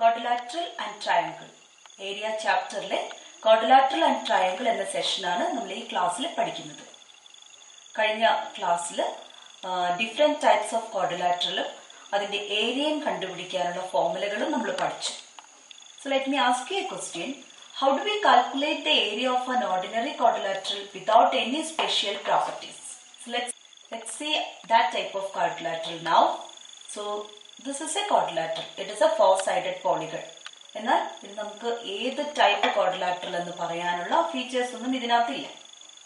Quadrilateral and triangle. Area chapterലെ quadrilateral and triangle എന്ന സെഷനാണ് നമ്മൾ ഈ ക്ലാസ്സിൽ പഠിക്കുന്നത്. കഴിഞ്ഞ ക്ലാസ്സിൽ ഡിഫറെന്റ് ടൈപ്സ് ഓഫ് quadrilateral അതിന്റെ ഏരിയയും കണ്ടുപിടിക്കാനുള്ള ഫോർമുലകളും നമ്മൾ പഠിച്ചു. So let me ask you a question. How do we calculate the area of an ordinary quadrilateral without any special properties? So let's see that type of quadrilateral now. So this is a quadrilateral. It is a four-sided polygon. എന്നാൽ ഇത് നമുക്ക് ഏത് type quadrilateral എന്ന് പറയാനുള്ള features ഒന്നും ഇതിനകത്തില്ല.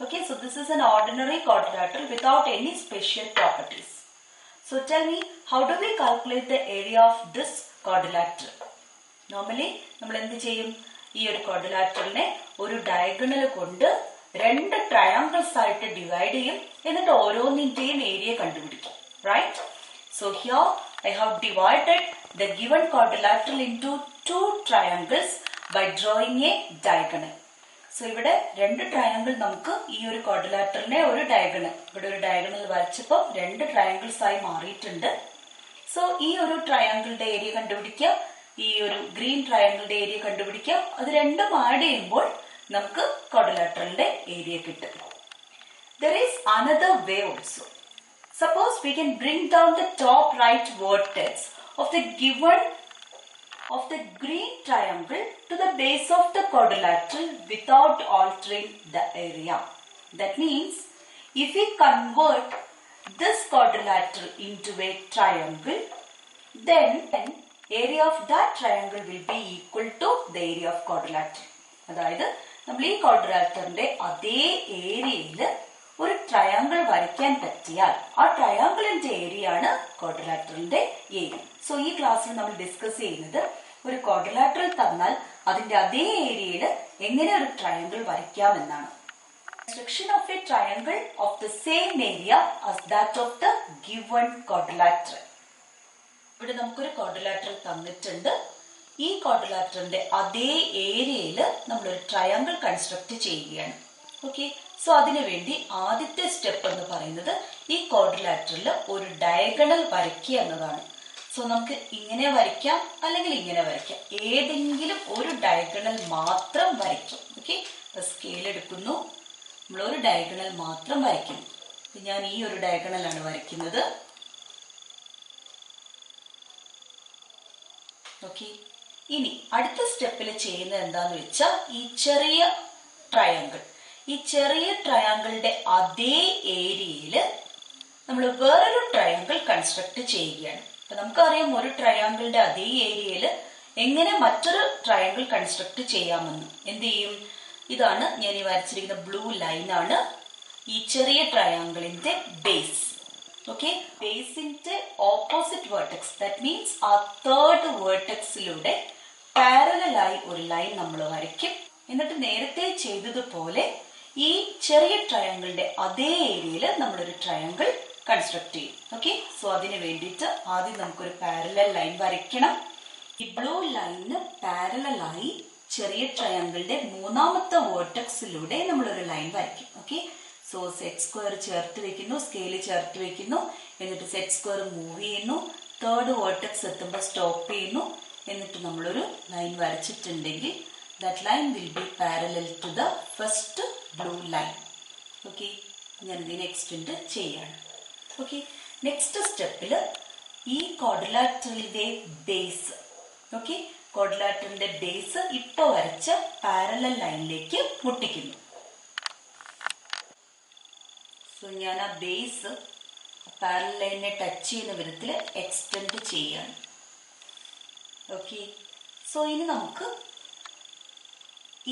Okay, so this is an ordinary quadrilateral without any special properties. So tell me, how do we calculate the area of this quadrilateral? Normally, നമ്മൾ എന്ത് ചെയ്യും? ഈ ഒരു quadrilateralനെ ഒരു ഡയഗണൽ കൊണ്ട് രണ്ട് ട്രയാങ്കിൾസ് ആയിട്ട് ഡിവൈഡ് ചെയ്യും, എന്നിട്ട് ഓരോന്നിന്റെയും ഏരിയ കണ്ടുപിടിക്കും. Right? So here I have divided the given quadrilateral into two triangles by drawing a diagonal. So ഇവിടെ രണ്ട് ട്രയാങ്കിൾ നമുക്ക് ഈ ഒരു quadrilateralനെ ഒരു ഡയഗണൽ ഇവിടെ ഒരു ഡയഗണൽ വരച്ചപ്പോൾ രണ്ട് ട്രയാങ്കിൾസ് ആയി മാറിയിട്ടുണ്ട്. സോ ഈ ഒരു ട്രയാങ്കിളിന്റെ ഏരിയ കണ്ടുപിടിക്കുക, ഈ ഒരു ഗ്രീൻ ട്രയാങ്കിളിന്റെ ഏരിയ കണ്ടുപിടിക്കുക. അത് രണ്ടും ആഡ് ചെയ്യുമ്പോൾ നമുക്ക് quadrilateralന്റെ ഏരിയ കിട്ടും. There is another way also. Suppose we can bring down the top right vertex of the green triangle to the base of the quadrilateral without altering the area. That means if we convert this quadrilateral into a triangle, then area of that triangle will be equal to the area of quadrilateral. അതായത് നമ്മൾ ഈ quadrilateralന്റെ അതേ ഏരിയയിൽ ഒരു triangle വരയ്ക്കാൻ പറ്റിയാൽ ആ ട്രയാങ്കിളിന്റെ ഏരിയ ആണ് quadrilateralന്റെ ഏരിയ. സോ ഈ ക്ലാസ്സിൽ നമ്മൾ ഡിസ്കസ് ചെയ്യുന്നത് ഒരു quadrilateral തന്നാൽ അതിന്റെ അതേ ഏരിയയിൽ എങ്ങനെ ഒരു ട്രയാങ്കിൾ വരയ്ക്കാം എന്നാണ്. Construction of a triangle of the same area as that of the given quadrilateral. ഇവിടെ നമുക്കൊരു quadrilateral തന്നിട്ടുണ്ട്. ഈ quadrilateralന്റെ അതേ ഏരിയയിൽ നമ്മളൊരു ട്രയാങ്കിൾ കൺസ്ട്രക്ട് ചെയ്യുകയാണ്. ഓക്കെ, സോ അതിനു വേണ്ടി ആദ്യത്തെ സ്റ്റെപ്പ് എന്ന് പറയുന്നത് ഈ quadrilateralൽ ഒരു ഡയഗണൽ വരയ്ക്കുക എന്നതാണ്. സോ നമുക്ക് ഇങ്ങനെ വരയ്ക്കാം, അല്ലെങ്കിൽ ഇങ്ങനെ വരയ്ക്കാം. ഏതെങ്കിലും ഒരു ഡയഗണൽ മാത്രം വരയ്ക്കാം. ഓക്കെ, സ്കെയിൽ എടുക്കുന്നു, നമ്മളൊരു ഡയഗണൽ മാത്രം വരയ്ക്കുന്നു. ഞാൻ ഈ ഒരു ഡയഗണലാണ് വരയ്ക്കുന്നത്. ഓക്കെ, ഇനി അടുത്ത സ്റ്റെപ്പിൽ ചെയ്യുന്നത് എന്താന്ന് വെച്ചാൽ ഈ ചെറിയ ട്രയാങ്കിളിന്റെ അതേ ഏരിയയിൽ നമ്മൾ വേറൊരു ട്രയാങ്കിൾ കൺസ്ട്രക്ട് ചെയ്യുകയാണ്. അപ്പൊ നമുക്കറിയാം ഒരു ട്രയാങ്കിളിന്റെ അതേ ഏരിയയിൽ എങ്ങനെ മറ്റൊരു ട്രയാങ്കിൾ കൺസ്ട്രക്ട് ചെയ്യാമെന്ന്. എന്ത് ചെയ്യും? ഇതാണ് ഞാൻ ഈ വരച്ചിരിക്കുന്ന ബ്ലൂ ലൈനാണ് ഈ ചെറിയ ട്രയാങ്കിളിന്റെ ബേസ്. ഓക്കെ, ബേസിന്റെ ഓപ്പോസിറ്റ് വേർട്ടെക്സ്, ദാറ്റ് മീൻസ് ആ തേർഡ് വേർട്ടെക്സിലൂടെ പാരലലായി ഒരു ലൈൻ നമ്മൾ വരയ്ക്കും. എന്നിട്ട് നേരത്തെ ചെയ്തതുപോലെ ഈ ചെറിയ ട്രയാങ്കിളിന്റെ അതേ ഏരിയയിൽ നമ്മളൊരു ട്രയാങ്കിൾ കൺസ്ട്രക്ട് ചെയ്യും. ഓക്കെ, സോ അതിന് വേണ്ടിയിട്ട് ആദ്യം നമുക്കൊരു പാരലൽ ലൈൻ വരയ്ക്കണം. ഈ ബ്ലൂ ലൈനിന് പാരലലായി ചെറിയ ട്രയാങ്കിളിന്റെ മൂന്നാമത്തെ വേർട്ടെക്സിലൂടെ നമ്മളൊരു ലൈൻ വരയ്ക്കും. ഓക്കെ, സോ സെറ്റ് സ്ക്വയർ ചേർത്ത് വെക്കുന്നു, സ്കെയിൽ ചേർത്ത് വെക്കുന്നു, എന്നിട്ട് സെറ്റ് സ്ക്വയർ മൂവ് ചെയ്യുന്നു, തേർഡ് വേർട്ടെക്സ് എത്തുമ്പോൾ സ്റ്റോപ്പ് ചെയ്യുന്നു, എന്നിട്ട് നമ്മളൊരു line വരച്ചിട്ടുണ്ടെങ്കിൽ that line will be parallel to the first blue line. Okay, ഞാൻ ഇതിനെ എക്സ്റ്റെൻഡ് ചെയ്യാണ്. ഓക്കെ, നെക്സ്റ്റ് സ്റ്റെപ്പിൽ ഈ quadrilateralന്റെ ബേസ്, ഓക്കെ, quadrilateralന്റെ ബേസ് ഇപ്പോൾ വരച്ച പാരലൽ ലൈനിലേക്ക് മുട്ടിക്കുന്നു. സോ ഞാൻ ആ ബേസ് പാരലൽ ലൈനിനെ ടച്ച് ചെയ്യുന്ന വിധത്തിൽ എക്സ്റ്റെൻഡ് ചെയ്യാണ്. ഓക്കെ, സോ ഇനി നമുക്ക്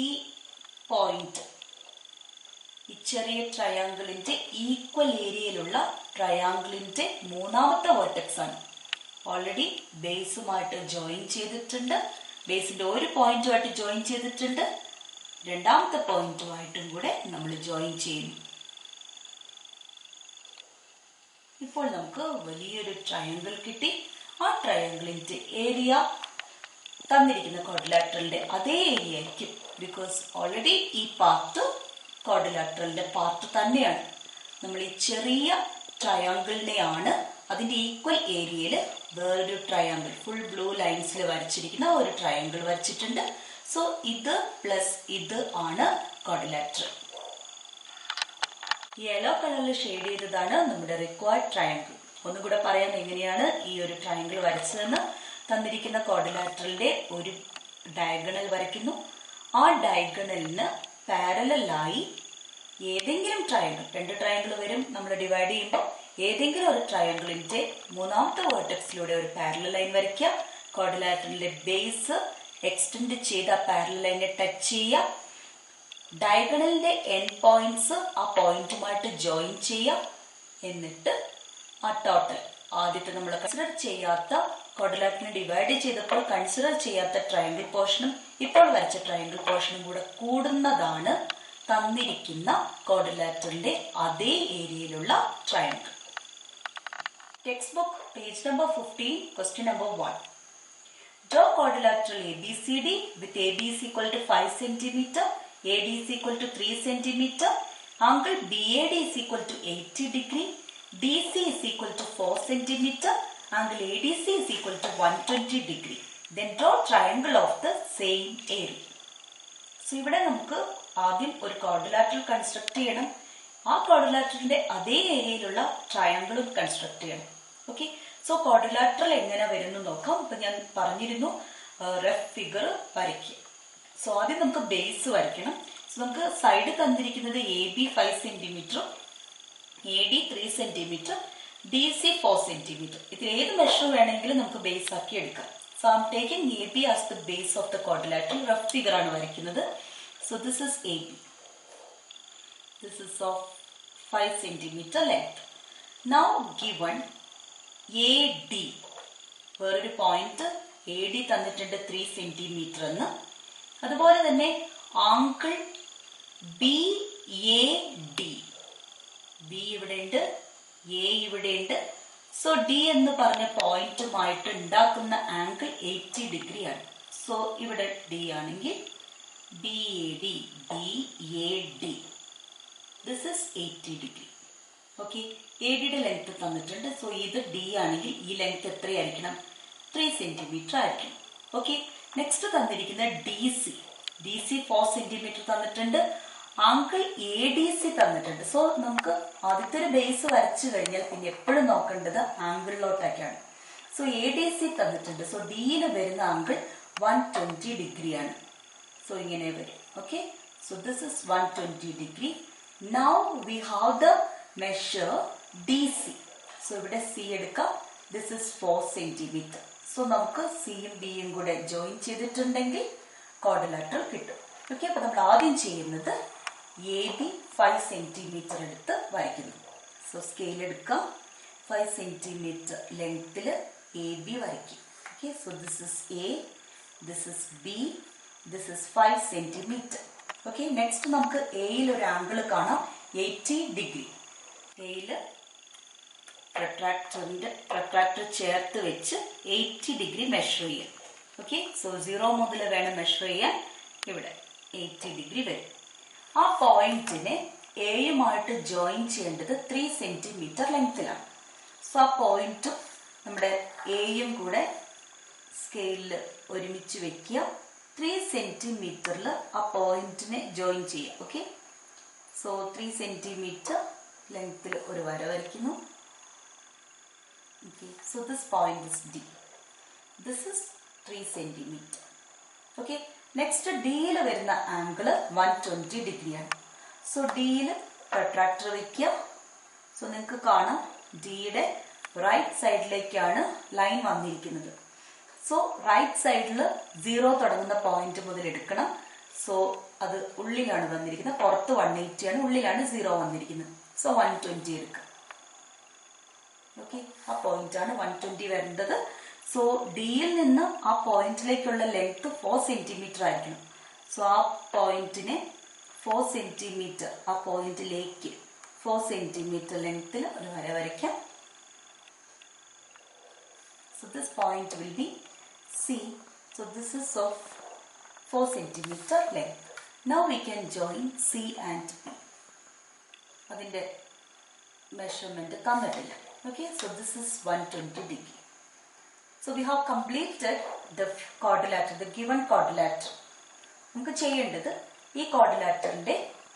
ഈ പോയിന്റ്, ഈ ചെറിയ ട്രയാങ്കിളിന്റെ ഈക്വൽ ഏരിയയിലുള്ള ട്രയാങ്കിളിന്റെ മൂന്നാമത്തെ വേർട്ടെക്സ് ആണ്. ഓൾറെഡി ബേസുമായിട്ട് ജോയിൻ ചെയ്തിട്ടുണ്ട്, ബേസിന്റെ ഒരു പോയിന്റുമായിട്ട് ജോയിൻ ചെയ്തിട്ടുണ്ട്, രണ്ടാമത്തെ പോയിന്റുമായിട്ടും കൂടെ നമ്മൾ ജോയിൻ ചെയ്യുന്നു. ഇപ്പോൾ നമുക്ക് വലിയൊരു ട്രയാങ്കിൾ കിട്ടി. ആ ട്രയാങ്കിളിന്റെ ഏരിയ തന്നിരിക്കുന്ന quadrilateralന്റെ അതേ ഏരിയ ആയിരിക്കും. ബിക്കോസ് ഓൾറെഡി ഈ പാർട്ട് quadrilateralന്റെ പാർട്ട് തന്നെയാണ്. നമ്മൾ ഈ ചെറിയ ട്രയാങ്കിളിനെയാണ് അതിന്റെ ഈക്വൽ ഏരിയയിൽ വേറൊരു ട്രയാങ്കിൾ ഫുൾ ബ്ലൂ ലൈൻസിൽ വരച്ചിരിക്കുന്ന ഒരു ട്രയാങ്കിൾ വരച്ചിട്ടുണ്ട്. സോ ഇത് പ്ലസ് ഇത് ആണ് ക്വാഡ്രിലാറ്ററൽ. യെല്ലോ കളറിൽ ഷെയ്ഡ് ചെയ്തതാണ് നമ്മുടെ റിക്വയർഡ് ട്രയാങ്കിൾ. ഒന്നുകൂടെ പറയാം എങ്ങനെയാണ് ഈ ഒരു ട്രയാങ്കിൾ വരച്ചതെന്ന്. തന്നിരിക്കുന്ന ക്വാഡ്രിലാറ്ററലിന്റെ ഒരു ഡയഗണൽ വരയ്ക്കുന്നു. ആ ഡയഗണലിന് പാരലലായി ഏതെങ്കിലും ട്രയാങ്കിൾ, 2 ട്രയാങ്കിൾ വരും നമ്മൾ ഡിവൈഡ് ചെയ്യുമ്പോൾ, ഏതെങ്കിലും ഒരു ട്രയാങ്കിളിന്റെ മൂന്നാമത്തെ വേർട്ടെക്സിലൂടെ ഒരു പാരലൽ ലൈൻ വരയ്ക്കുക. ക്വാഡ്രിലാറ്ററലിന്റെ ബേസ് എക്സ്റ്റെൻഡ് ചെയ്ത് ആ പാരലൽ ലൈനെ ടച്ച് ചെയ്യുക. ഡയഗണലിന്റെ എൻഡ് പോയിന്റ്സ് ആ പോയിന്റുമായിട്ട് ജോയിൻ ചെയ്യുക. എന്നിട്ട് ആ ടോട്ടൽ ആദ്യത്തെ നമ്മൾ കൺസിഡർ ചെയ്യാത്ത ക്വാഡ്രിലാറ്ററലിനെ ഡിവൈഡ് ചെയ്തപ്പോൾ കൺസിഡർ ചെയ്യാത്ത ട്രയാങ്കിൾ പോർഷനും ഇപ്പോൾ വരച്ച ട്രയാങ്കിൾ പോർഷനും കൂടെ കൂടുന്നതാണ് തന്നിരിക്കുന്ന ക്വാഡ്രിലാറ്ററലിന്റെ അതേ ഏരിയയിലുള്ള triangle. Text book page number 15, question number 1. Draw quadrilateral ABCD with AB is equal to 5 cm, AD is equal to 3 cm, angle BAD is equal to 80 degree, DC is equal to 4 cm, angle ADC is equal to 120 degree. Then draw triangle of the same area. So ഇവിടെ നമുക്ക് ആദ്യം ഒരു quadrilateral construct ചെയ്യണം. ആ ക്വാഡ്രിലാറ്ററലിന്റെ അതേ ഏരിയയിലുള്ള ട്രയാങ്കിളും construct ചെയ്യണം. Okay, so quadrilateral എങ്ങനെ വരുന്നു നോക്കാം. ഇപ്പൊ ഞാൻ പറഞ്ഞിരുന്നു റഫ് ഫിഗർ വരയ്ക്കുക. സോ ആദ്യം നമുക്ക് ബേസ് വരയ്ക്കണം. സോ നമുക്ക് സൈഡ് തന്നിരിക്കുന്നത് AB 5 സെന്റിമീറ്ററും AD 3 centimetre, DC 4 centimetre. ഇതിൽ ഏത് മെഷർ വേണമെങ്കിലും നമുക്ക് ബേസ് ആക്കി എടുക്കാം. So I am taking AB as the base of the quadrilateral. Rough figure ആണ് വരയ്ക്കുന്നത്. So this is AB. This is of 5 centimeter length. Now given AD. വേറൊരു point AD തന്നിട്ടുണ്ട് 3 സെന്റിമീറ്റർ എന്ന്. അതുപോലെ തന്നെ ആംഗിൾ BAD. B ഇവിടെയുണ്ട്, A ഇവിടെയുണ്ട്. So D എന്ന് പറഞ്ഞ പോയിന്റുമായിട്ട് ഉണ്ടാക്കുന്ന ആംഗിൾ 80 ഡിഗ്രി ആണ്. സോ ഇവിടെ D ആണെങ്കിൽ BAD, BAD. This is 80 degree. Okay, AD യുടെ ലെങ്ത് തന്നിട്ടുണ്ട്. സോ ഇത് D ആണെങ്കിൽ ഈ ലെങ്ത് എത്രയായിരിക്കണം? 3 സെന്റിമീറ്റർ ആയിരിക്കണം. ഓക്കെ, നെക്സ്റ്റ് തന്നിരിക്കുന്ന DC. DC 4 സെന്റിമീറ്റർ തന്നിട്ടുണ്ട്. ആംഗിൾ ADC തന്നിട്ടുണ്ട്. സോ നമുക്ക് ആദ്യത്തെ ഒരു ബേസ് വരച്ചു കഴിഞ്ഞാൽ പിന്നെ എപ്പോഴും നോക്കേണ്ടത് ആംഗിളിലോട്ടൊക്കെയാണ്. സോ ADC തന്നിട്ടുണ്ട്. സോ Dന് വരുന്ന ആംഗിൾ 120 ഡിഗ്രി ആണ്. So ഇങ്ങനെ വരും. Okay, so this is 120 degree. Now we have the measure DC. So ഇവിടെ C എടുക്കാം. This is 4 centimeter. So നമുക്ക് Cയും Bയും കൂടെ ജോയിൻ ചെയ്തിട്ടുണ്ടെങ്കിൽ ക്വാഡ്രിലാറ്ററൽ കിട്ടും. ഓക്കെ, അപ്പൊ നമ്മൾ ആദ്യം ചെയ്യുന്നത് AB 5 സെന്റിമീറ്റർ എടുത്ത് വരയ്ക്കുന്നു. സോ സ്കെയിൽ എടുക്കാം. 5 സെന്റിമീറ്റർ ലെങ്ത്തിൽ AB വരയ്ക്കും. Okay, so this is A, this is B, this is 5 centimeter. Okay, next നമുക്ക് എയിൽ ഒരു ആംഗിൾ കാണാം 80 ഡിഗ്രി. എയിൽ പ്രൊട്രാക്ടർ ചേർത്ത് വെച്ച് 80 ഡിഗ്രി മെഷർ ചെയ്യാം. ഓക്കെ, സോ 0 മുതൽ വേണം മെഷർ ചെയ്യാൻ. ഇവിടെ 80 ഡിഗ്രി വരും. ആ പോയിന്റിനെ എയുമായിട്ട് ജോയിൻ ചെയ്യേണ്ടത് 3 സെന്റിമീറ്റർ ലെങ്ത്തിലാണ്. സോ ആ പോയിന്റും നമ്മുടെ എയും കൂടെ സ്കെയിലിൽ ഒരുമിച്ച് വെക്കുക. 3 സെന്റിമീറ്ററിൽ ആ പോയിന്റിനെ ജോയിൻ ചെയ്യാം. ഓക്കെ, സോ 3 സെന്റിമീറ്റർ ലെങ്ത്തിൽ ഒരു വര വരയ്ക്കുന്നു. Okay, so this point is D. This is 3 centimetre. Okay, next ഡിയിൽ വരുന്ന ആംഗിൾ 120 ഡിഗ്രിയാണ്. സോ ഡിയിൽ പ്രൊട്രാക്ടർ വയ്ക്കുക. സോ നിങ്ങൾക്ക് കാണാം ഡിയുടെ റൈറ്റ് സൈഡിലേക്കാണ് ലൈൻ വന്നിരിക്കുന്നത്. സോ റൈറ്റ് സൈഡിൽ 0 തുടങ്ങുന്ന പോയിന്റ് മുതൽ എടുക്കണം. സോ അത് ഉള്ളിലാണ് വന്നിരിക്കുന്നത്. പുറത്ത് 180 ആണ്, ഉള്ളിലാണ് 0 വന്നിരിക്കുന്നത്. സോ 120 എടുക്കുക. ഓക്കെ, ആ പോയിന്റ് ആണ് 120 വരേണ്ടത്. സോ ഡിയിൽ നിന്ന് ആ പോയിന്റിലേക്കുള്ള ലെങ്ത് 4 സെന്റിമീറ്റർ ആയിരിക്കണം. സോ ആ പോയിന്റിനെ 4 സെന്റിമീറ്റർ ആ പോയിന്റിലേക്ക് 4 സെന്റിമീറ്റർ ലെങ്ത്തിൽ ഒരു വര വരയ്ക്കാം. So this point will be C. So this is of 4 centimeter length. Now we can join C and B. അതിന്റെ മെഷർമെന്റ് തന്നിട്ടില്ല. Okay, so this is 120 degree. So we have completed the quadrilateral, the given quadrilateral. നമുക്ക് ചെയ്യേണ്ടത് ഈ ക്വാഡ്രിലാറ്ററിന്റെ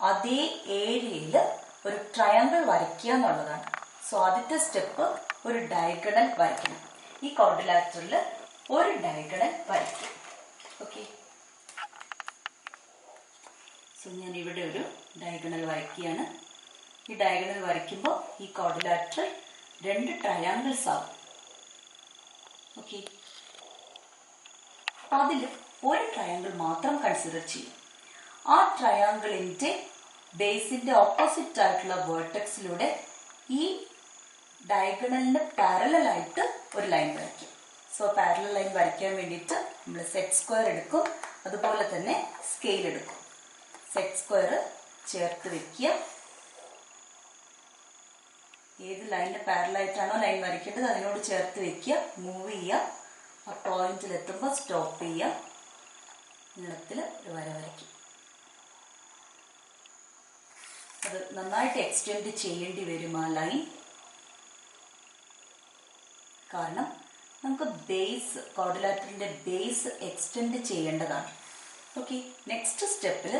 അതേ ഏരിയയിൽ ഒരു triangle വരയ്ക്കുക എന്നുള്ളതാണ്. സോ ആദ്യത്തെ സ്റ്റെപ്പ് ഒരു ഡയഗണൽ വരയ്ക്കണം. ഈ ക്വാഡ്രിലാറ്ററിൽ ഒരു ഡയഗണൽ വരയ്ക്കും. ഓക്കെ, സോ ഞാൻ ഇവിടെ ഒരു ഡയഗണൽ വരയ്ക്കുകയാണ്. ഈ ഡയഗണൽ വരയ്ക്കുമ്പോൾ ഈ ക്വാഡ്രിലാറ്ററൽ രണ്ട് ട്രയാങ്കിൾസ് ആവും. ഓക്കെ, അപ്പം അതിൽ ഒരു ട്രയാങ്കിൾ മാത്രം കൺസിഡർ ചെയ്യും. ആ ട്രയാങ്കിളിൻ്റെ ബേസിൻ്റെ ഓപ്പോസിറ്റ് ആയിട്ടുള്ള വേർട്ടെക്സിലൂടെ ഈ ഡയഗണലിന് പാരലലായിട്ട് ഒരു ലൈൻ വരയ്ക്കും. സോ പാരലൽ ലൈൻ വരയ്ക്കാൻ വേണ്ടിയിട്ട് നമ്മൾ സെറ്റ് സ്ക്വയർ എടുക്കും, അതുപോലെ തന്നെ സ്കെയിൽ എടുക്കും. സെറ്റ് സ്ക്വയർ ചേർത്ത് വെക്കുക. ഏത് ലൈനിന് പാരലായിട്ടാണോ ലൈൻ വരയ്ക്കേണ്ടത് അതിനോട് ചേർത്ത് വെക്കുക. മൂവ് ചെയ്യുക. ആ പോയിന്റിലെത്തുമ്പോൾ സ്റ്റോപ്പ് ചെയ്യുക. നീളത്തിൽ ഒരു വര വരയ്ക്കും. അത് നന്നായിട്ട് എക്സ്റ്റെൻഡ് ചെയ്യേണ്ടി വരും ആ ലൈൻ. കാരണം നമുക്ക് ബേസ്, ക്വാഡ്രിലാറ്ററിന്റെ ബേസ് എക്സ്റ്റെൻഡ് ചെയ്യേണ്ടതാണ്. ഓക്കെ, നെക്സ്റ്റ് സ്റ്റെപ്പിൽ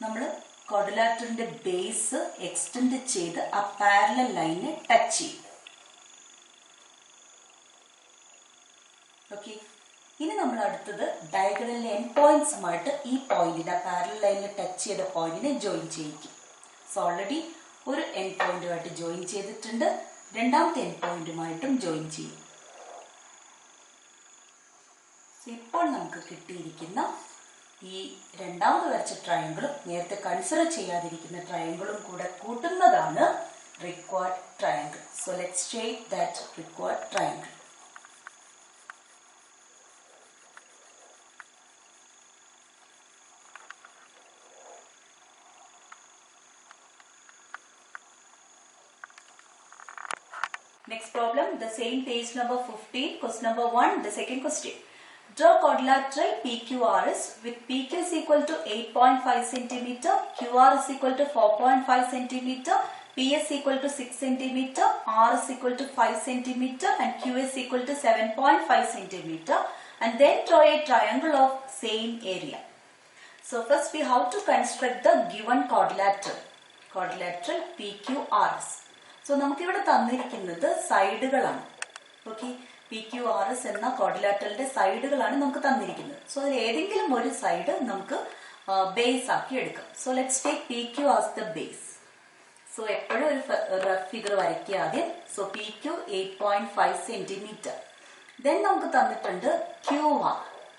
നമ്മൾ ക്വാഡ്രിലാറ്ററിന്റെ ബേസ് എക്സ്റ്റെൻഡ് ചെയ്ത് ആ പാരലൽ ലൈനെ ടച്ച് ചെയ്യും. ഓക്കെ, ഇനി നമ്മൾ അടുത്തത് ഡയഗണലിലെ എൻഡ് പോയിന്റ്സുമായിട്ട് ഈ പോയിന്റിനെ, പാരലൽ ലൈനിൽ ടച്ച് ചെയ്ത പോയിന്റിനെ ജോയിൻ ചെയ്യിക്കും. സോ ഓൾറെഡി ഒരു എൻഡ് പോയിന്റുമായിട്ട് ജോയിൻ ചെയ്തിട്ടുണ്ട്, രണ്ടാമത്തെ എൻഡ് പോയിന്റുമായിട്ടും ജോയിൻ ചെയ്യും. ഇപ്പോൾ നമുക്ക് കിട്ടിയിരിക്കുന്ന ഈ രണ്ടാമത് വരച്ച ട്രയാങ്കിളും നേരത്തെ കൺസിഡർ ചെയ്യാതിരിക്കുന്ന ട്രയാങ്കിളും കൂടെ കൂട്ടുന്നതാണ് required triangle. So let's shade that required triangle. Next problem, the same page number 15, question number 1, the second question. Draw quadrilateral PQRS with PQ is equal to 8.5 cm, QR is equal to 4.5 cm, PS equal to 6 cm, R is equal to 5 cm and Q is equal to 7.5 cm, and then draw a triangle of same area. So first we have to construct the given quadrilateral PQRS. So നമുക്കിവിടെ തന്നിരിക്കുന്നത് സൈഡുകളാണ്. Okay, PQRS എന്ന ക്വാഡ്രിലാറ്ററലിന്റെ സൈഡുകളാണ് നമുക്ക് തന്നിരിക്കുന്നത്. So അതിൽ ഏതെങ്കിലും ഒരു side നമുക്ക് base ആക്കി എടുക്കാം. So let's take PQ as the base. So എപ്പോഴും ഒരു റഫ് ഫിഗർ വരയ്ക്കുക ആദ്യം. So PQ 8.5 centimetre. ദെൻ നമുക്ക് തന്നിട്ടുണ്ട് QR.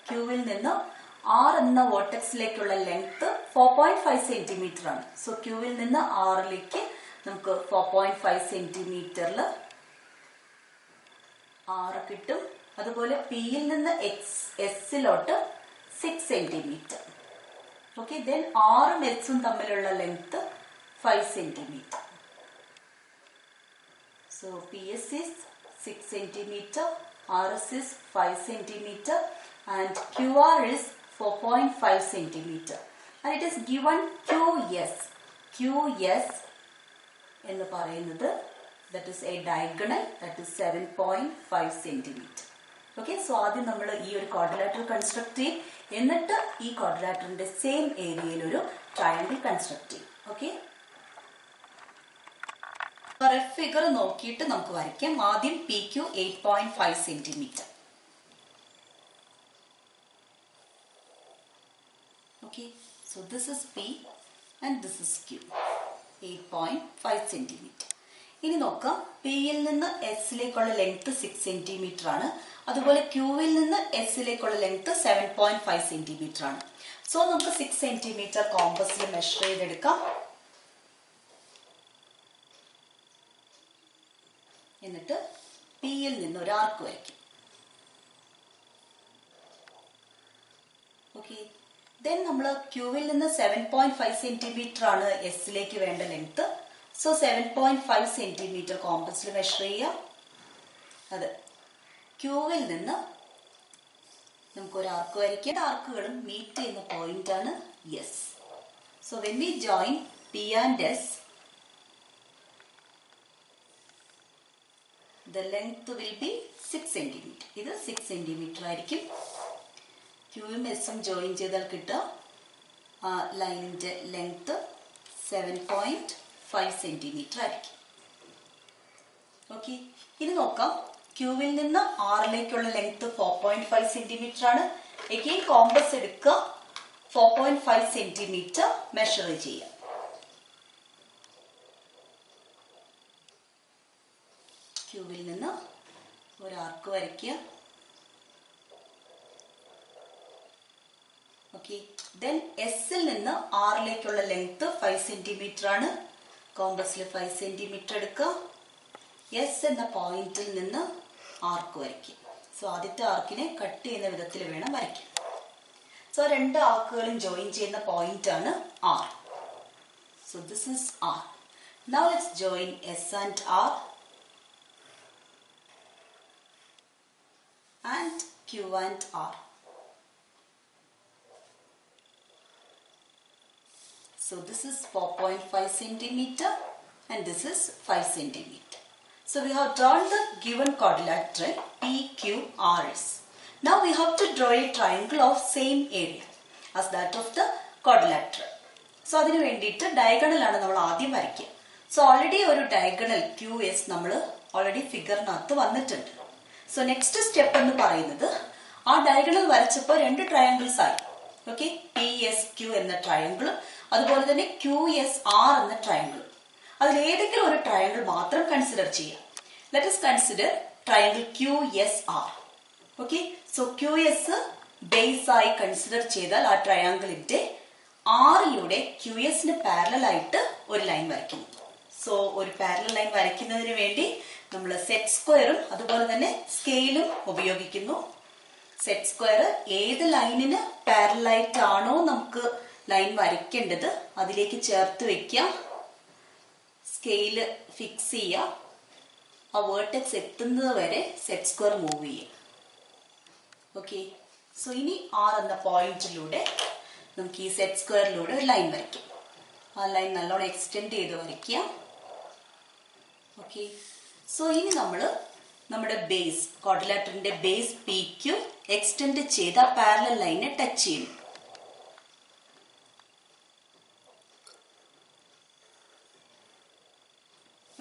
ക്യൂവിൽ നിന്ന് R എന്ന വോർട്ടെക്സിലേക്കുള്ള ലെങ്ത് 4.5 സെന്റിമീറ്റർ ആണ്. സോ ക്യൂവിൽ നിന്ന് ആറിലേക്ക് നമുക്ക് 4.5 സെന്റിമീറ്ററിൽ R കിട്ടും. അതുപോലെ പിയിൽ നിന്ന് എസിലോട്ട് 6 സെന്റിമീറ്റർ. ഓക്കെ, ദെൻ ആറും എസും തമ്മിലുള്ള length 5 centimetre. So PS is 6 centimetre, RS is 5 centimetre and QR is 4.5 centimetre. And it is given QS എന്ന് പറയുന്നത് that is a diagonal that is 7.5 centimetre. Okay, so ആദ്യം നമ്മൾ ഈ ഒരു ക്വാഡ്രിലാറ്ററൽ കൺസ്ട്രക്ട് ചെയ്യും, എന്നിട്ട് ഈ ക്വാഡ്രിലാറ്ററിന്റെ സെയിം ഏരിയയിൽ ഒരു ട്രയാങ്കിൾ കൺസ്ട്രക്ട് ചെയ്യും. ഓക്കെ, റഫ് ഫിഗർ നോക്കിയിട്ട് നമുക്ക് വരയ്ക്കാം. ആദ്യം PQ 8.5 centimetre. Okay, so this is P and this is Q. 8.5 centimetre. ഇനി നോക്കാം, പിയിൽ നിന്ന് എസിലേക്കുള്ള ലെങ്ത് 6 സെന്റിമീറ്റർ ആണ്. അതുപോലെ ക്യൂവിൽ നിന്ന് എസിലേക്കുള്ള ലെങ്ത് 7.5 സെന്റിമീറ്റർ ആണ്. സോ നമുക്ക് 6 സെന്റിമീറ്റർ കോമ്പസിൽ മെഷർ ചെയ്തെടുക്കാം. എന്നിട്ട് പിയിൽ നിന്ന് ഒരു ആർക്ക് വരയ്ക്കും. ഓക്കെ, ദെൻ നമ്മൾ ക്യൂവിൽ നിന്ന് 7.5 സെന്റിമീറ്റർ ആണ് എസിലേക്ക് വേണ്ട ലെങ്ത്. സോ 7.5 സെന്റിമീറ്റർ കോമ്പസിൽ മെഷർ ചെയ്യുക. അത് ക്യൂവിൽ നിന്ന് നമുക്കൊരു ആർക്ക് വരയ്ക്കാം. ആർക്കുകളും മീറ്റ് ചെയ്യുന്ന പോയിന്റ് ആണ് S. So when we join P and S, the length will be 6 cm. ഇത് 6 cm ആയിരിക്കും. ക്യൂവും എസും ജോയിൻ ചെയ്താൽ കിട്ടുക ആ ലൈനിൻ്റെ ലെങ്ത് 7.5 cm ആയിരിക്കും. ഓക്കെ, ഇനി നോക്കാം. ക്യൂവിൽ നിന്ന് ആറിലേക്കുള്ള ലെങ്ത് 4.5 cm ആണ്. എഗെയിൻ കോമ്പസ് എടുക്കുക, 4.5 cm മെഷർ ചെയ്യുക. ക്യൂവിൽ നിന്ന് ഒരു ആർക്ക് വരയ്ക്കുക. ഓക്കെ, ദെൻ എസിൽ നിന്ന് ആറിലേക്കുള്ള ലെങ്ത് 5 cm ആണ്. കോമ്പസിൽ 5 cm എടുക്കുക. എസ് എന്ന പോയിന്റിൽ നിന്ന് ആർക്ക് വരയ്ക്കുക. സോ ആദ്യത്തെ ആർക്കിനെ കട്ട് ചെയ്യുന്ന വിധത്തിൽ വേണം വരയ്ക്കാൻ. സോ രണ്ട് ആർക്കുകളും ജോയിൻ ചെയ്യുന്ന പോയിന്റ് ആണ് R. So this is R. Now let's join S and R and Q and R. So this is 4.5 cm and this is 5 cm. So we have drawn the given quadrilateral PQRS. Now we have to draw a triangle of same area as that of the quadrilateral. So അതിനു വേണ്ടിയിട്ട് diagonal ആണ് നമ്മൾ ആദ്യം വരയ്ക്കുക. So already ഒരു diagonal QS നമ്മൾ already ഫിഗറിനകത്ത് വന്നിട്ടുണ്ട്. So next step എന്ന് പറയുന്നത് ആ ഡയഗണൽ വരച്ചപ്പോൾ രണ്ട് ട്രയാങ്കിൾസ് ആയി. ഓക്കെ, PSQ എന്ന ട്രയാങ്കിളും അതുപോലെ തന്നെ QSR എന്ന ട്രയാങ്കിളും. അതിൽ ഏതെങ്കിലും ഒരു ട്രയാങ്കിൾ മാത്രം കൺസിഡർ ചെയ്യാം. Let us consider triangle QSR. Okay, so QS base ആയി കൺസിഡർ ചെയ്താൽ ആ ട്രയാങ്കിളിന്റെ ആറിലൂടെ QSന് പാരലൽ ആയിട്ട് ഒരു ലൈൻ വരയ്ക്കുന്നു. സോ ഒരു പാരലൽ ലൈൻ വരയ്ക്കുന്നതിന് വേണ്ടി നമ്മൾ സെറ്റ് സ്ക്വയറും അതുപോലെ തന്നെ സ്കെയിലും ഉപയോഗിക്കുന്നു. സെറ്റ് സ്ക്വയർ ഏത് ലൈനിന് പാരലായിട്ടാണോ നമുക്ക് ലൈൻ വരയ്ക്കേണ്ടത് അതിലേക്ക് ചേർത്ത് വെക്കുക. സ്കെയില് ഫിക്സ് ചെയ്യുക. ആ വേർട്ടെക്സ് എത്തുന്നത് വരെ സെറ്റ് സ്ക്വയർ മൂവ് ചെയ്യുക. ഓക്കെ, സോ ഇനി ആർ എന്ന പോയിന്റിലൂടെ നമുക്ക് ഈ സെറ്റ് സ്ക്വയറിലൂടെ ഒരു ലൈൻ വരയ്ക്കാം. ആ ലൈൻ നല്ലോണം എക്സ്റ്റെൻഡ് ചെയ്ത് വരയ്ക്കുക. ഓക്കെ, സോ ഇനി നമ്മൾ നമ്മുടെ ബേസ് ക്വാഡ്രിലാറ്ററിന്റെ ബേസ് PQ എക്സ്റ്റെൻഡ് ചെയ്ത പാരലൽ ലൈനെ ടച്ച് ചെയ്യുന്നു.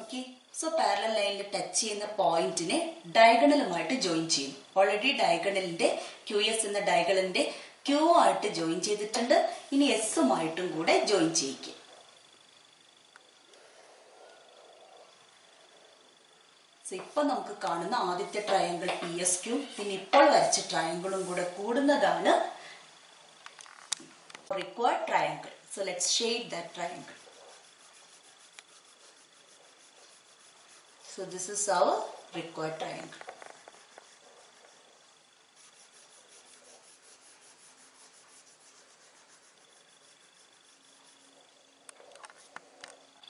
ഓക്കെ, സോ പാരലൽ ലൈനിൽ ടച്ച് ചെയ്യുന്ന പോയിന്റിനെ ഡയഗണലുമായിട്ട് ജോയിൻ ചെയ്യുന്നു. ഓൾറെഡി ഡയഗണലിന്റെ QS എന്ന ഡയഗണലിന്റെ Q ആയിട്ട് ജോയിൻ ചെയ്തിട്ടുണ്ട്. ഇനി എസുമായിട്ടും കൂടെ ജോയിൻ ചെയ്യിക്കുക. സോ ഇപ്പൊ നമുക്ക് കാണുന്ന ആദ്യത്തെ ട്രയാങ്കിൾ PSQ പിന്നെ ഇപ്പോൾ വരച്ച ട്രയാങ്കിളും കൂടെ കൂടുന്നതാണ് required triangle. So let's shade that triangle. So this is our required triangle.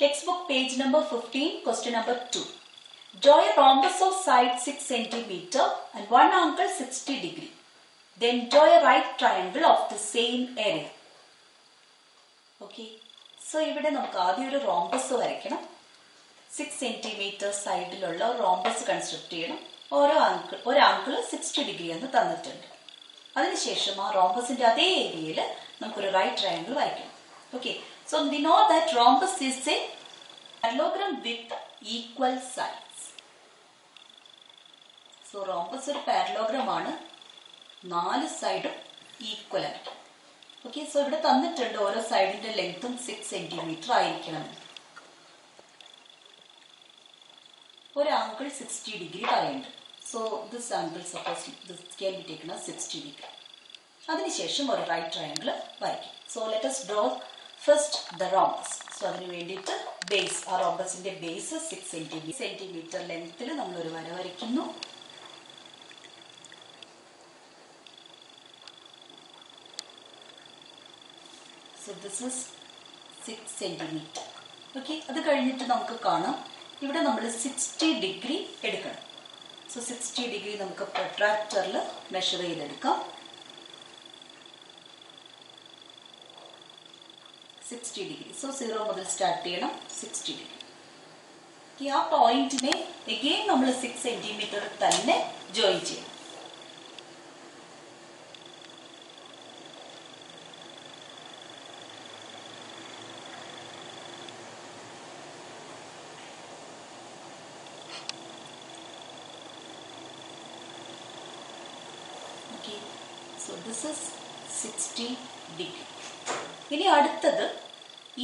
Textbook page number 15, question number 2. Draw a rhombus of side 6 cm and one angle 60 degree. Then draw a right triangle of the same area. Okay. So ഇവിടെ നമുക്ക് ആദ്യം ഒരു rhombus വരയ്ക്കണം. 6 cm സൈഡിലുള്ള rhombus construct ചെയ്യണം. ഒരു angle 60 degree എന്ന് തന്നിട്ടുണ്ട്. അതിനുശേഷം ആ റോംബസിന്റെ അതേ ഏരിയയിൽ നമുക്കൊരു റൈറ്റ് ട്രയാങ്കിൾ വരയ്ക്കണം. Okay, so we know that rhombus is A parallelogram with equal sides. So rhombus ഒരു പാരലോഗ്രാം ആണ്, 4 സൈഡും ഈക്വൽ ആയിരിക്കും. ഓക്കെ, സോ ഇവിടെ തന്നിട്ടുണ്ട് ഓരോ സൈഡിന്റെ ലെങ്ത്തും 6 cm ആയിരിക്കണം. ഒരു ആംഗിൾ 60 ഡിഗ്രി പറയുന്നുണ്ട്. So this angle suppose this can be taken as 60 degree. അതിനുശേഷം ഒരു റൈറ്റ് ട്രയാങ്കിൾ വരയ്ക്കും. So let us draw first the rhombus. So അതിന് വേണ്ടിയിട്ട് ബേസ്, ആ റോംബസിന്റെ ബേസ് 6 സെന്റിമീറ്റർ ലെങ്ത്തിൽ നമ്മളൊരു വര വരയ്ക്കുന്നു. So this is 6 centimetre. Okay, അത് കഴിഞ്ഞിട്ട് നമുക്ക് കാണാം ഇവിടെ നമ്മൾ 60 ഡിഗ്രി എടുക്കണം. സോ 60 ഡിഗ്രി നമുക്ക് പ്രൊട്രാക്ടറിൽ മെഷർ ചെയ്തെടുക്കാം. 60 ഡിഗ്രി. സോ 0 മുതൽ സ്റ്റാർട്ട് ചെയ്യണം. 60 ഡിഗ്രി. ആ പോയിന്റിനെ എഗെയിൻ നമ്മൾ 6 സെന്റിമീറ്റർ തന്നെ ജോയിൻ ചെയ്യണം. So this is 60 degree. ഇനി അടുത്തത്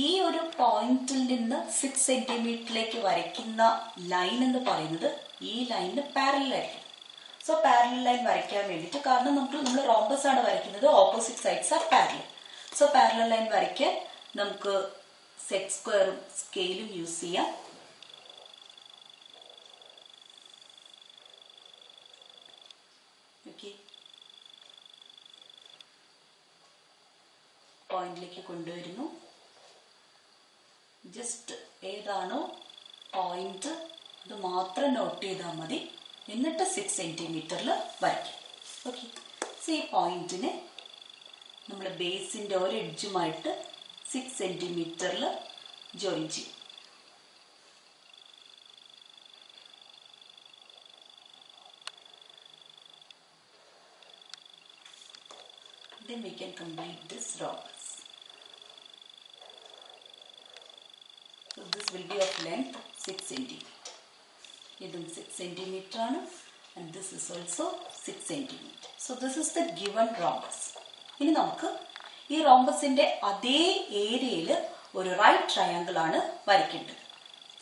ഈ ഒരു പോയിന്റിൽ നിന്ന് 6 സെന്റിമീറ്ററിലേക്ക് വരയ്ക്കുന്ന ലൈൻ എന്ന് പറയുന്നത് ഈ ലൈനിന് പാരലൽ ആയിരിക്കും. സോ പാരലൽ ലൈൻ വരയ്ക്കാൻ വേണ്ടിയിട്ട്, കാരണം നമ്മൾ റോംബസ് ആണ് വരയ്ക്കുന്നത്, opposite sides are parallel. So parallel line വരയ്ക്കാൻ നമുക്ക് സെറ്റ് സ്ക്വയറും സ്കെയിലും യൂസ് ചെയ്യാം. ഓക്കെ, പോയിന്റിലേക്ക് കൊണ്ടുവരുന്നു. ജസ്റ്റ് ഏതാണോ പോയിന്റ് അത് മാത്രം നോട്ട് ചെയ്താൽ മതി. എന്നിട്ട് 6 സെന്റിമീറ്ററിൽ വരയ്ക്കും. ഓക്കെ, സോ ഈ പോയിന്റിനെ നമ്മൾ ബേസിന്റെ ഒരു എഡ്ജുമായിട്ട് 6 സെന്റിമീറ്ററിൽ ജോയിൻ ചെയ്യും. Then we can complete this rhombus. So this will be of length 6 centimeter. Idum 6 centimeter aanu, and this is also 6 centimeter. So this is the given rhombus. Ini namukku ee rhombus inde adhe area il oru right triangle aanu varikkendathu.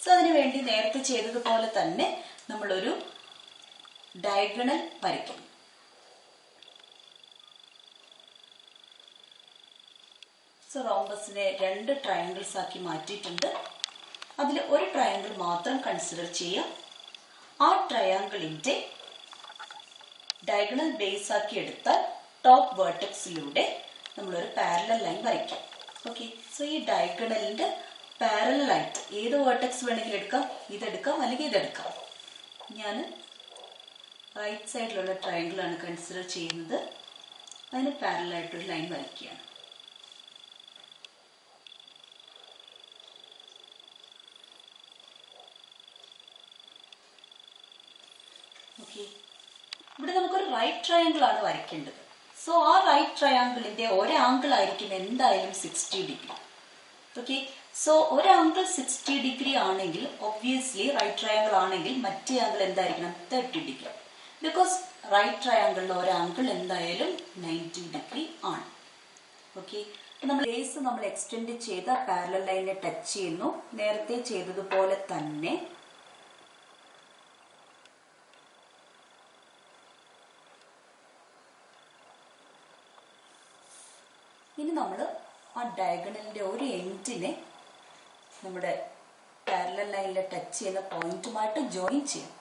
So adinu vendi nerthe cheythathu pole thanne nammal oru diagonal varikkum. So റോംബസിനെ 2 triangles ആക്കി മാറ്റിയിട്ടുണ്ട്. അതിൽ ഒരു triangle മാത്രം consider ചെയ്യാം. ആ ട്രയാങ്കിളിന്റെ diagonal base ആക്കി എടുത്താൽ ടോപ്പ് വേർട്ടെക്സിലൂടെ നമ്മളൊരു പാരലൽ ലൈൻ വരയ്ക്കാം. ഓക്കെ, സോ ഈ ഡയഗണലിന്റെ പാരലൽ ആയിട്ട് ഏത് വേർട്ടെക്സ് വേണമെങ്കിലും എടുക്കാം, ഇതെടുക്കാം അല്ലെങ്കിൽ ഇതെടുക്കാം. ഞാൻ റൈറ്റ് സൈഡിലുള്ള ട്രയാങ്കിൾ ആണ് കൺസിഡർ ചെയ്യുന്നത്. അതിന് പാരലൽ ആയിട്ടൊരു ലൈൻ വരയ്ക്കുകയാണ്. ഇവിടെ നമുക്കൊരു റൈറ്റ് ട്രയാങ്കിൾ ആണ് വരയ്ക്കേണ്ടത്. സോ ആ റൈറ്റ് ട്രയാങ്കിളിന്റെ ഒരു ആംഗിൾ ആയിരിക്കും എന്തായാലും 60 ഡിഗ്രി. ഓക്കെ, സോ ഒരു ആംഗിൾ 60 ഡിഗ്രി ആണെങ്കിൽ ഒബ്വിയസ്ലി റൈറ്റ് ട്രയാങ്കിൾ ആണെങ്കിൽ മറ്റേ ആംഗിൾ എന്തായിരിക്കണം? 30 ഡിഗ്രി. ബിക്കോസ് റൈറ്റ് ട്രയാങ്കിളിൽ ഒരു ആംഗിൾ എന്തായാലും 90 ഡിഗ്രി ആണ്. ഓക്കെ, നമ്മൾ ബേസ് നമ്മൾ എക്സ്റ്റെൻഡ് ചെയ്ത പാരലൽ ലൈനെ ടച്ച് ചെയ്യുന്നു. നേരത്തെ ചെയ്തതുപോലെ തന്നെ ഇനി നമ്മൾ ആ ഡയഗണലിന്റെ ഒരു എൻഡിനെ നമ്മുടെ പാരലൽ ലൈനിൽ ടച്ച് ചെയ്യുന്ന പോയിന്റുമായിട്ട് ജോയിൻ ചെയ്യും.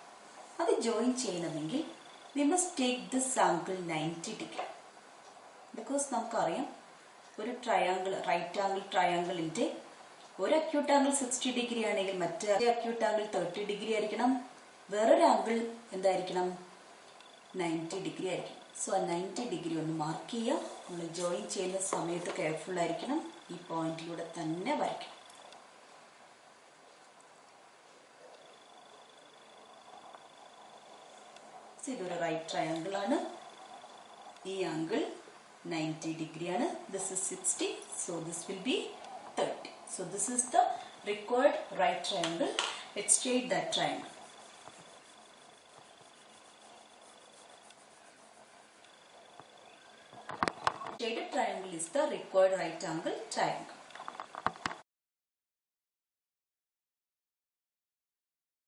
അത് ജോയിൻ ചെയ്യണമെങ്കിൽ we must take this angle 90 degree. Because നമുക്കറിയാം ഒരു ട്രയാങ്കിൾ, റൈറ്റ് ആംഗിൾ ട്രയാങ്കിളിന്റെ ഒരു അക്യൂട്ട് ആംഗിൾ 60 ഡിഗ്രി ആണെങ്കിൽ മറ്റേ അക്യൂട്ട് ആംഗിൾ 30 ഡിഗ്രി ആയിരിക്കണം. വേറൊരു ആംഗിൾ എന്തായിരിക്കണം? 90 ഡിഗ്രി ആയിരിക്കും. സോ ആ 90 ഡിഗ്രി ഒന്ന് മാർക്ക് ചെയ്യുക. നമ്മൾ ജോയിൻ ചെയ്യുന്ന സമയത്ത് കെയർഫുൾ ആയിരിക്കണം. ഈ പോയിന്റിലൂടെ തന്നെ വരയ്ക്കണം. ഇതൊരു റൈറ്റ് ട്രയാങ്കിൾ ആണ്. ഈ ആംഗിൾ 90 ഡിഗ്രി ആണ്. This is 60. So this will be 30. So this is the required right triangle. Let's shade that triangle. Shaded triangle is the required right angle triangle.